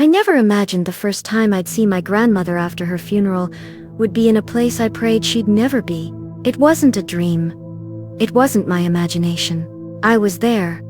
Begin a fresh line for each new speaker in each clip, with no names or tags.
I never imagined the first time I'd see my grandmother after her funeral would be in a place I prayed she'd never be. It wasn't a dream. It wasn't my imagination. I was there.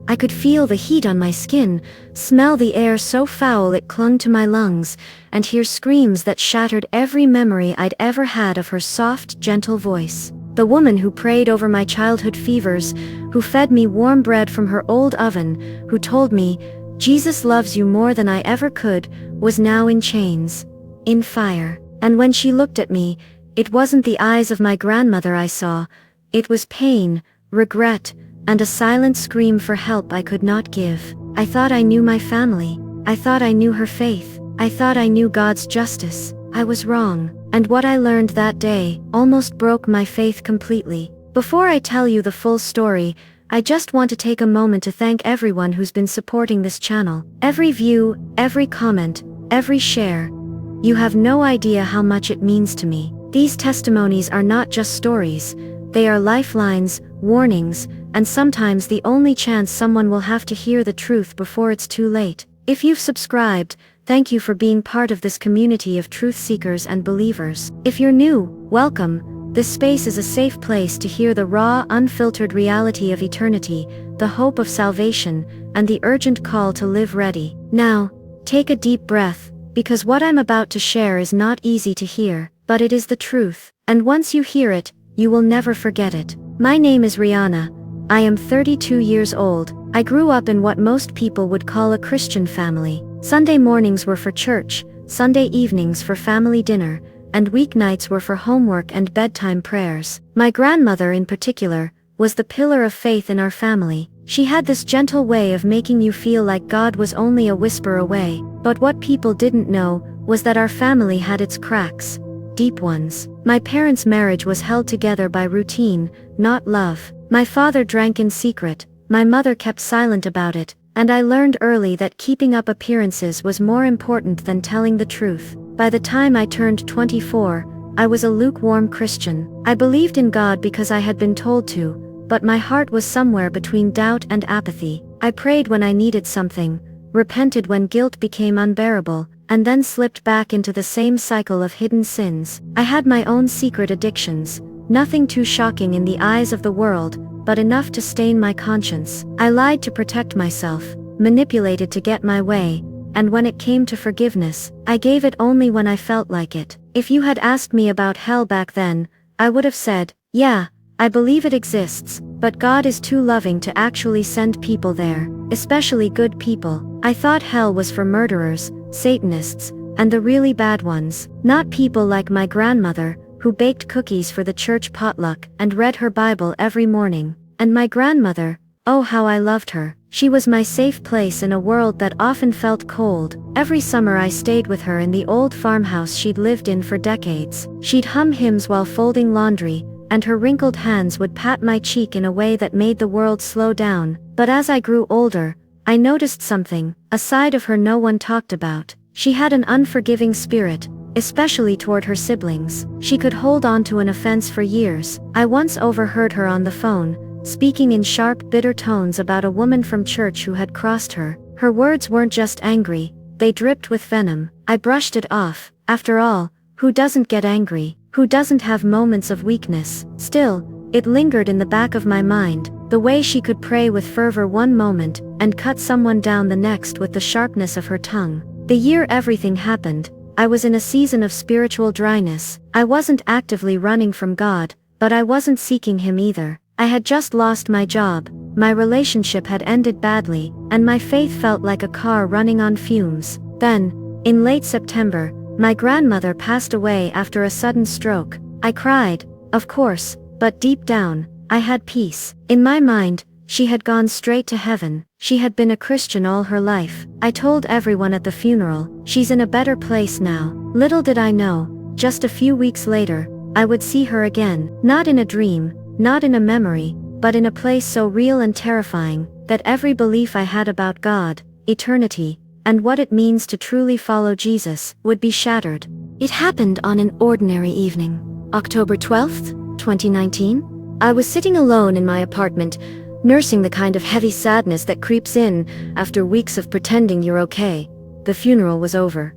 I could feel the heat on my skin, smell the air so foul it clung to my lungs, and hear screams that shattered every memory I'd ever had of her soft, gentle voice. The woman who prayed over my childhood fevers, who fed me warm bread from her old oven, who told me, "Jesus loves you more than I ever could," was now in chains, in fire. And when she looked at me, it wasn't the eyes of my grandmother I saw. It was pain, regret, and a silent scream for help I could not give. I thought I knew my family. I thought I knew her faith. I thought I knew God's justice. I was wrong. And what I learned that day almost broke my faith completely. Before I tell you the full story, I just want to take a moment to thank everyone who's been supporting this channel. Every view, every comment, every share. You have no idea how much it means to me. These testimonies are not just stories. They are lifelines, warnings, and sometimes the only chance someone will have to hear the truth before it's too late. If you've subscribed, thank you for being part of this community of truth seekers and believers. If you're new, welcome. This space is a safe place to hear the raw, unfiltered reality of eternity, the hope of salvation, and the urgent call to live ready. Now, take a deep breath, because what I'm about to share is not easy to hear, but it is the truth, and once you hear it, you will never forget it. My name is Rihanna. I am 32 years old. I grew up in what most people would call a Christian family. Sunday mornings were for church, Sunday evenings for family dinner, and weeknights were for homework and bedtime prayers. My grandmother, in particular, was the pillar of faith in our family. She had this gentle way of making you feel like God was only a whisper away. But what people didn't know was that our family had its cracks, deep ones. My parents' marriage was held together by routine, not love. My father drank in secret, my mother kept silent about it, and I learned early that keeping up appearances was more important than telling the truth. By the time I turned 24, I was a lukewarm Christian. I believed in God because I had been told to, but my heart was somewhere between doubt and apathy. I prayed when I needed something, repented when guilt became unbearable, and then slipped back into the same cycle of hidden sins. I had my own secret addictions, nothing too shocking in the eyes of the world, but enough to stain my conscience. I lied to protect myself, manipulated to get my way, and when it came to forgiveness, I gave it only when I felt like it. If you had asked me about hell back then, I would have said, yeah, I believe it exists, but God is too loving to actually send people there, especially good people. I thought hell was for murderers, Satanists, and the really bad ones, not people like my grandmother, who baked cookies for the church potluck and read her Bible every morning. And my grandmother, oh how I loved her. She was my safe place in a world that often felt cold. Every summer I stayed with her in the old farmhouse she'd lived in for decades. She'd hum hymns while folding laundry, and her wrinkled hands would pat my cheek in a way that made the world slow down. But as I grew older, I noticed something, a side of her no one talked about. She had an unforgiving spirit, especially toward her siblings. She could hold on to an offense for years. I once overheard her on the phone, speaking in sharp, bitter tones about a woman from church who had crossed her. Her words weren't just angry, they dripped with venom. I brushed it off. After all, who doesn't get angry? Who doesn't have moments of weakness? Still, it lingered in the back of my mind, the way she could pray with fervor one moment, and cut someone down the next with the sharpness of her tongue. The year everything happened, I was in a season of spiritual dryness. I wasn't actively running from God, but I wasn't seeking Him either. I had just lost my job, my relationship had ended badly, and my faith felt like a car running on fumes. Then, in late September, my grandmother passed away after a sudden stroke. I cried, of course, but deep down, I had peace. In my mind, she had gone straight to heaven. She had been a Christian all her life. I told everyone at the funeral, she's in a better place now. Little did I know, just a few weeks later, I would see her again, not in a dream, not in a memory, but in a place so real and terrifying, that every belief I had about God, eternity, and what it means to truly follow Jesus, would be shattered. It happened on an ordinary evening, October 12th, 2019. I was sitting alone in my apartment, nursing the kind of heavy sadness that creeps in after weeks of pretending you're okay. The funeral was over.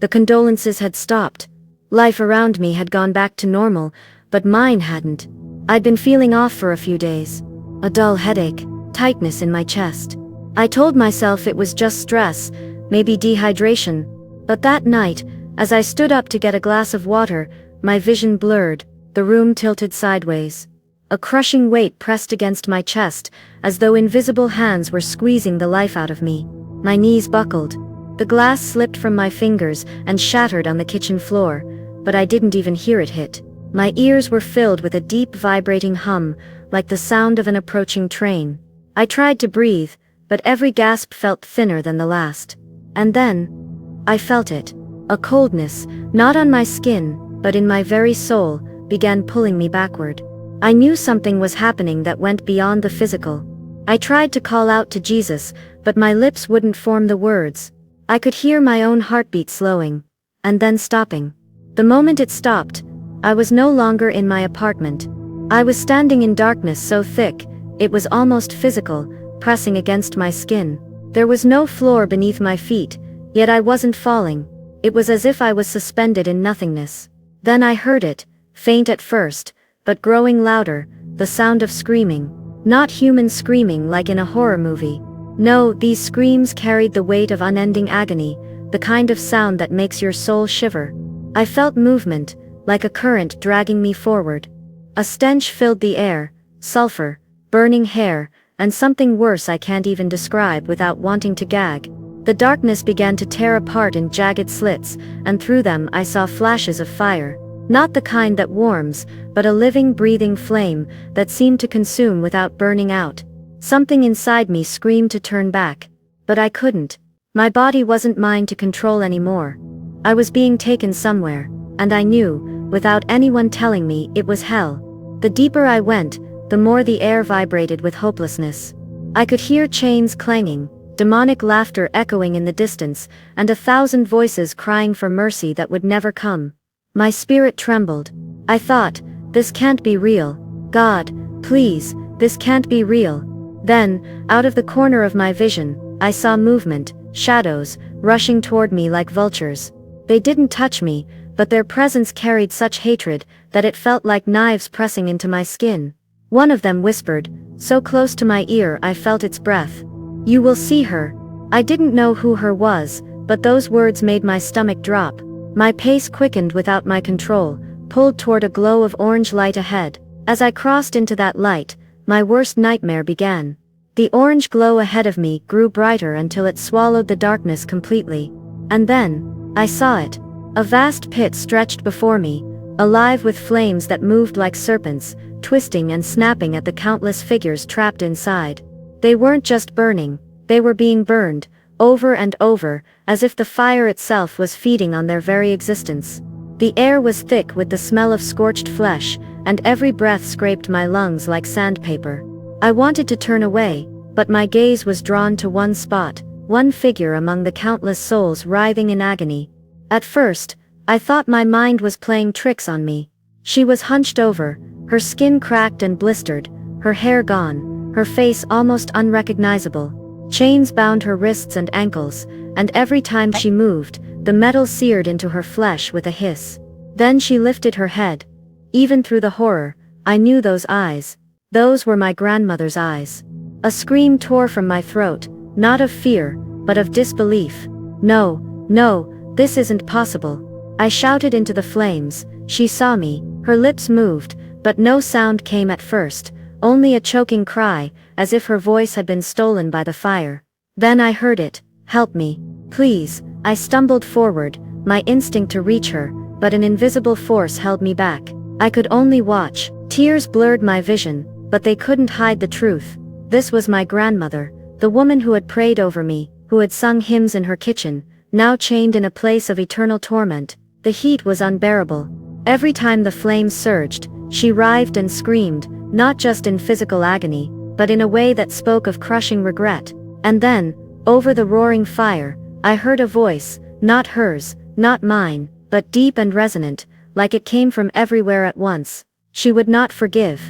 The condolences had stopped. Life around me had gone back to normal, but mine hadn't. I'd been feeling off for a few days. A dull headache, tightness in my chest. I told myself it was just stress, maybe dehydration. But that night, as I stood up to get a glass of water, my vision blurred, the room tilted sideways. A crushing weight pressed against my chest, as though invisible hands were squeezing the life out of me. My knees buckled. The glass slipped from my fingers and shattered on the kitchen floor, but I didn't even hear it hit. My ears were filled with a deep vibrating hum, like the sound of an approaching train. I tried to breathe, but every gasp felt thinner than the last. And then, I felt it. A coldness, not on my skin, but in my very soul, began pulling me backward. I knew something was happening that went beyond the physical. I tried to call out to Jesus, but my lips wouldn't form the words. I could hear my own heartbeat slowing, and then stopping. The moment it stopped, I was no longer in my apartment. I was standing in darkness so thick, it was almost physical, pressing against my skin. There was no floor beneath my feet, yet I wasn't falling. It was as if I was suspended in nothingness. Then I heard it, faint at first, but growing louder, the sound of screaming. Not human screaming like in a horror movie. No, these screams carried the weight of unending agony, the kind of sound that makes your soul shiver. I felt movement, like a current dragging me forward. A stench filled the air, sulfur, burning hair, and something worse I can't even describe without wanting to gag. The darkness began to tear apart in jagged slits, and through them I saw flashes of fire. Not the kind that warms, but a living, breathing flame that seemed to consume without burning out. Something inside me screamed to turn back, but I couldn't. My body wasn't mine to control anymore. I was being taken somewhere, and I knew, without anyone telling me, it was hell. The deeper I went, the more the air vibrated with hopelessness. I could hear chains clanging, demonic laughter echoing in the distance, and 1,000 voices crying for mercy that would never come. My spirit trembled. I thought, this can't be real. God, please, this can't be real. Then, out of the corner of my vision, I saw movement, shadows, rushing toward me like vultures. They didn't touch me, but their presence carried such hatred that it felt like knives pressing into my skin. One of them whispered, so close to my ear I felt its breath. "You will see her." I didn't know who her was, but those words made my stomach drop. My pace quickened without my control, pulled toward a glow of orange light ahead. As I crossed into that light, my worst nightmare began. The orange glow ahead of me grew brighter until it swallowed the darkness completely. And then, I saw it. A vast pit stretched before me, alive with flames that moved like serpents, twisting and snapping at the countless figures trapped inside. They weren't just burning, they were being burned, over and over, as if the fire itself was feeding on their very existence. The air was thick with the smell of scorched flesh, and every breath scraped my lungs like sandpaper. I wanted to turn away, but my gaze was drawn to one spot, one figure among the countless souls writhing in agony. At first, I thought my mind was playing tricks on me. She was hunched over, her skin cracked and blistered, her hair gone, her face almost unrecognizable. Chains bound her wrists and ankles, and every time she moved, the metal seared into her flesh with a hiss. Then she lifted her head. Even through the horror, I knew those eyes. Those were my grandmother's eyes. A scream tore from my throat, not of fear, but of disbelief. "No, no, this isn't possible." I shouted into the flames. She saw me, her lips moved, but no sound came at first, only a choking cry, as if her voice had been stolen by the fire. Then I heard it. "Help me, please." I stumbled forward, my instinct to reach her, but an invisible force held me back. I could only watch. Tears blurred my vision, but they couldn't hide the truth. This was my grandmother, the woman who had prayed over me, who had sung hymns in her kitchen, now chained in a place of eternal torment. The heat was unbearable. Every time the flames surged, she writhed and screamed, not just in physical agony, but in a way that spoke of crushing regret. And then, over the roaring fire, I heard a voice, not hers, not mine, but deep and resonant, like it came from everywhere at once. She would not forgive.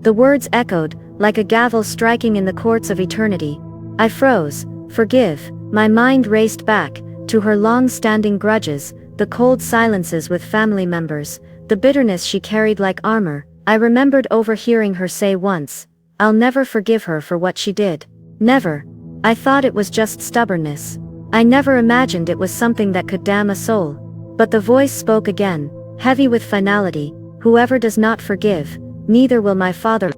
The words echoed, like a gavel striking in the courts of eternity. I froze. Forgive. My mind raced back, to her long-standing grudges, the cold silences with family members, the bitterness she carried like armor. I remembered overhearing her say once, "I'll never forgive her for what she did." Never. I thought it was just stubbornness. I never imagined it was something that could damn a soul. But the voice spoke again, heavy with finality, "Whoever does not forgive, neither will my Father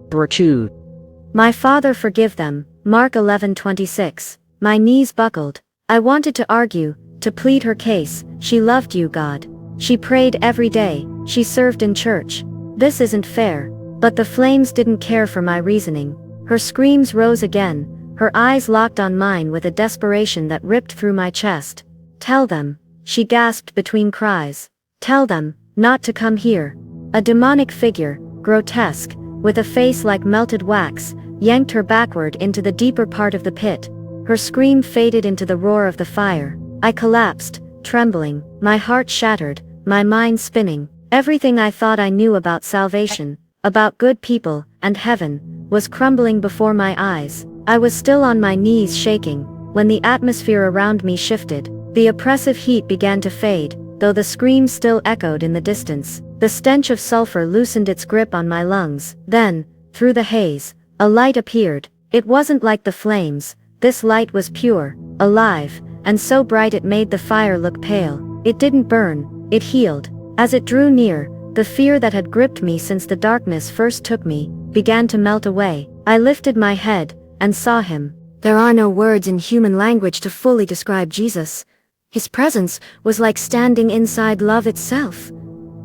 my Father forgive them." Mark 11:26. My knees buckled. I wanted to argue, to plead her case. She loved you, God. She prayed every day. She served in church. This isn't fair. But the flames didn't care for my reasoning. Her screams rose again, her eyes locked on mine with a desperation that ripped through my chest. "Tell them," she gasped between cries. "Tell them not to come here." A demonic figure, grotesque, with a face like melted wax, yanked her backward into the deeper part of the pit. Her scream faded into the roar of the fire. I collapsed, trembling, my heart shattered, my mind spinning. Everything I thought I knew about salvation, about good people, and heaven, was crumbling before my eyes. I was still on my knees shaking, when the atmosphere around me shifted. The oppressive heat began to fade, though the screams still echoed in the distance. The stench of sulfur loosened its grip on my lungs. Then, through the haze, a light appeared. It wasn't like the flames. This light was pure, alive, and so bright it made the fire look pale. It didn't burn, it healed. As it drew near, the fear that had gripped me since the darkness first took me, began to melt away. I lifted my head, and saw him. There are no words in human language to fully describe Jesus. His presence was like standing inside love itself.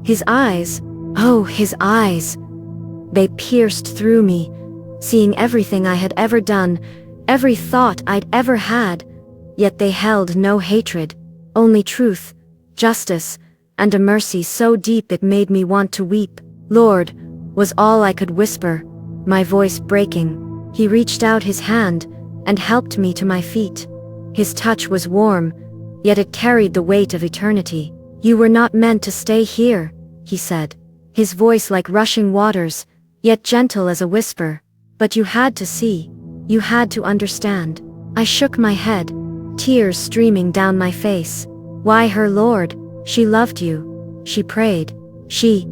His eyes, oh, his eyes! They pierced through me, seeing everything I had ever done, every thought I'd ever had. Yet they held no hatred, only truth, justice, and a mercy so deep it made me want to weep. "Lord," was all I could whisper, my voice breaking. He reached out his hand, and helped me to my feet. His touch was warm, yet it carried the weight of eternity. "You were not meant to stay here," he said, his voice like rushing waters, yet gentle as a whisper. "But you had to see. You had to understand." I shook my head, tears streaming down my face. "Why her, Lord? She loved you. She prayed. She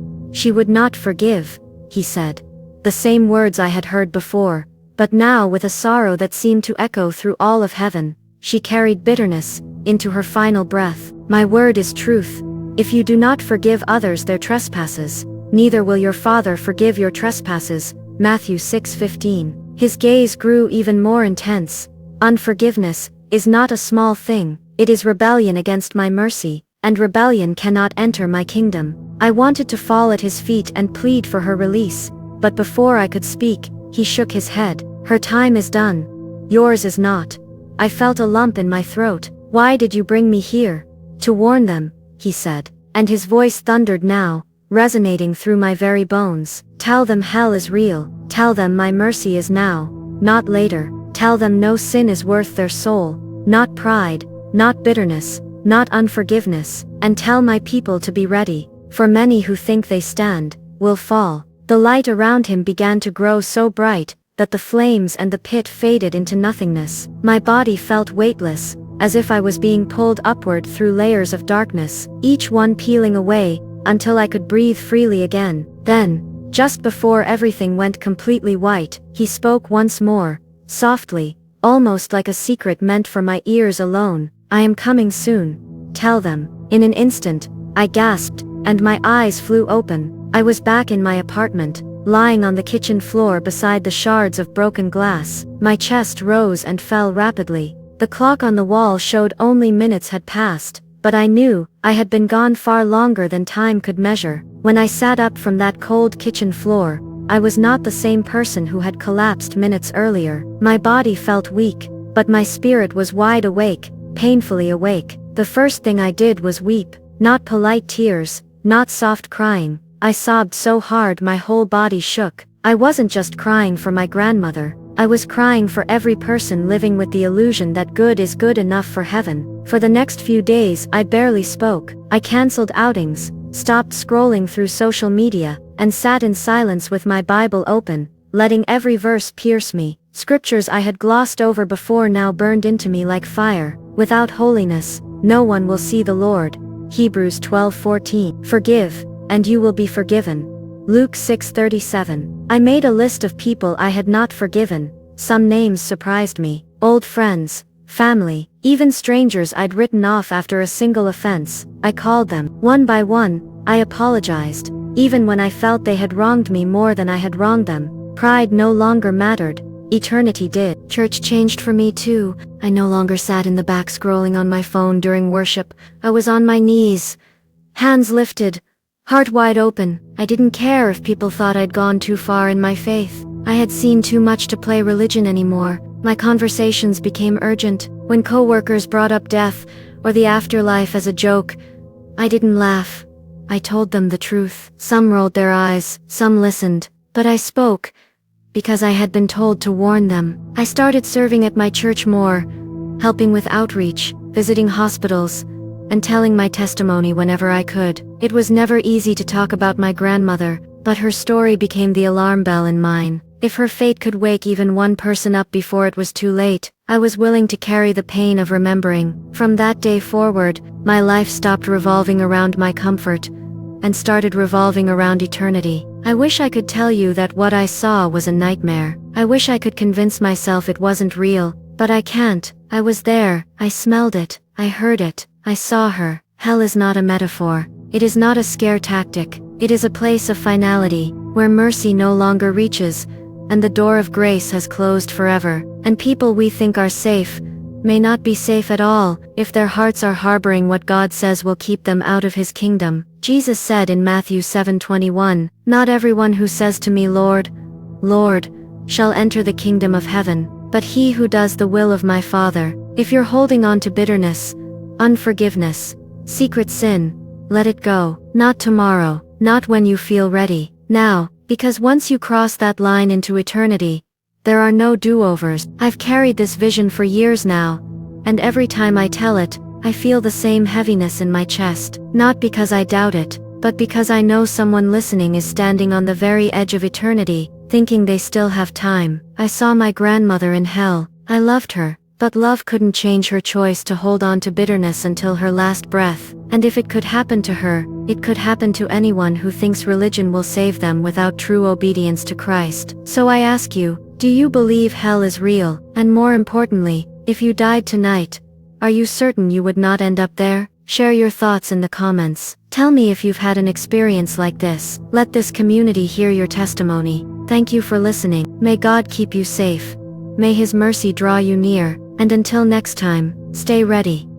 would not forgive," he said. The same words I had heard before, but now with a sorrow that seemed to echo through all of heaven. She carried bitterness into her final breath. "My word is truth. If you do not forgive others their trespasses, neither will your Father forgive your trespasses." Matthew 6:15. His gaze grew even more intense. "Unforgiveness is not a small thing. It is rebellion against my mercy, and rebellion cannot enter my kingdom." I wanted to fall at his feet and plead for her release, but before I could speak, he shook his head. "Her time is done. Yours is not." I felt a lump in my throat. "Why did you bring me here?" "To warn them," he said, and his voice thundered now, resonating through my very bones. "Tell them hell is real. Tell them my mercy is now, not later. Tell them no sin is worth their soul, not pride, not bitterness, not unforgiveness. And tell my people to be ready, for many who think they stand, will fall." The light around him began to grow so bright, that the flames and the pit faded into nothingness. My body felt weightless, as if I was being pulled upward through layers of darkness, each one peeling away, until I could breathe freely again. Then, just before everything went completely white, he spoke once more, softly, almost like a secret meant for my ears alone. "I am coming soon. Tell them." In an instant, I gasped, and my eyes flew open. I was back in my apartment, lying on the kitchen floor beside the shards of broken glass. My chest rose and fell rapidly. The clock on the wall showed only minutes had passed, but I knew I had been gone far longer than time could measure. When I sat up from that cold kitchen floor, I was not the same person who had collapsed minutes earlier. My body felt weak, but my spirit was wide awake, painfully awake. The first thing I did was weep, not polite tears, not soft crying. I sobbed so hard my whole body shook. I wasn't just crying for my grandmother. I was crying for every person living with the illusion that good is good enough for heaven. For the next few days I barely spoke. I cancelled outings, stopped scrolling through social media, and sat in silence with my Bible open, letting every verse pierce me. Scriptures I had glossed over before now burned into me like fire. Without holiness, no one will see the Lord. Hebrews 12:14. Forgive, and you will be forgiven. Luke 6:37. I made a list of people I had not forgiven. Some names surprised me. Old friends, family, even strangers I'd written off after a single offense. I called them. One by one, I apologized, even when I felt they had wronged me more than I had wronged them. Pride no longer mattered. Eternity did. Church changed for me too. I no longer sat in the back scrolling on my phone during worship. I was on my knees, hands lifted, heart wide open. I didn't care if people thought I'd gone too far in my faith. I had seen too much to play religion anymore. My conversations became urgent. When coworkers brought up death or the afterlife as a joke, I didn't laugh. I told them the truth. Some rolled their eyes, some listened, but I spoke because I had been told to warn them. I started serving at my church more, helping with outreach, visiting hospitals, and telling my testimony whenever I could. It was never easy to talk about my grandmother, but her story became the alarm bell in mine. If her fate could wake even one person up before it was too late, I was willing to carry the pain of remembering. From that day forward, my life stopped revolving around my comfort and started revolving around eternity. I wish I could tell you that what I saw was a nightmare. I wish I could convince myself it wasn't real, but I can't. I was there, I smelled it, I heard it, I saw her. Hell is not a metaphor. It is not a scare tactic. It is a place of finality, where mercy no longer reaches, and the door of grace has closed forever. And people we think are safe may not be safe at all, if their hearts are harboring what God says will keep them out of his kingdom. Jesus said in Matthew 7:21, "Not everyone who says to me, 'Lord, Lord,' shall enter the kingdom of heaven, but he who does the will of my Father." If you're holding on to bitterness, unforgiveness, secret sin, let it go. Not tomorrow, not when you feel ready. Now, because once you cross that line into eternity, there are no do-overs. I've carried this vision for years now, and every time I tell it, I feel the same heaviness in my chest. Not because I doubt it, but because I know someone listening is standing on the very edge of eternity, thinking they still have time. I saw my grandmother in hell. I loved her, but love couldn't change her choice to hold on to bitterness until her last breath. And if it could happen to her, it could happen to anyone who thinks religion will save them without true obedience to Christ. So I ask you, do you believe hell is real? And more importantly, if you died tonight, are you certain you would not end up there? Share your thoughts in the comments. Tell me if you've had an experience like this. Let this community hear your testimony. Thank you for listening. May God keep you safe. May his mercy draw you near. And until next time, stay ready.